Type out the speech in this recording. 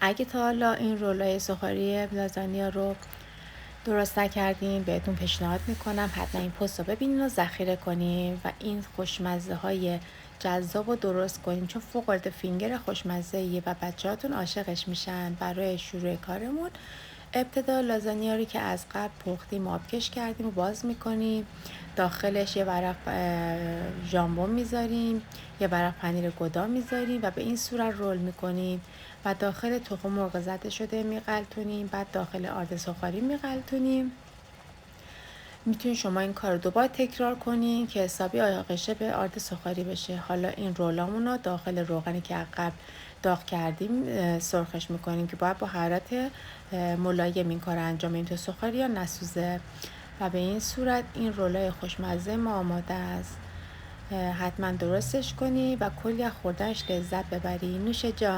اگه تا حالا این رولای سوخاری لازانیا رو درست نکردین بهتون پیشنهاد میکنم حتما این پست رو ببینین و ذخیره کنین و این خوشمزه های جذاب رو درست کنین، چون فوق العاده فینگر خوشمزه‌ایه و بچه‌هاتون عاشقش میشن. برای شروع کارمون ابتدا لازانیا رو که از قبل پختیم آبکش کردیم و باز میکنیم. داخلش یه ورق ژامبون میذاریم، یه ورق پنیر گودا میذاریم و به این صورت رول میکنیم و داخل تخم مرغ زده شده میغلطونیم. بعد داخل آرد سوخاری میغلطونیم. میتونید شما این کار رو دوبار تکرار کنین که حسابی آغشته به آرد سوخاری بشه. حالا این رولامون رو داخل روغنی که قبل داغ کردیم سرخش میکنیم که باید با حرارت ملایم این کار انجام بدیم تا سوخاری یا نسوزه. و به این صورت این رولای خوشمزه ما آماده است. حتما درستش کنی و کلی از خوردنش لذت ببری. نوش جان.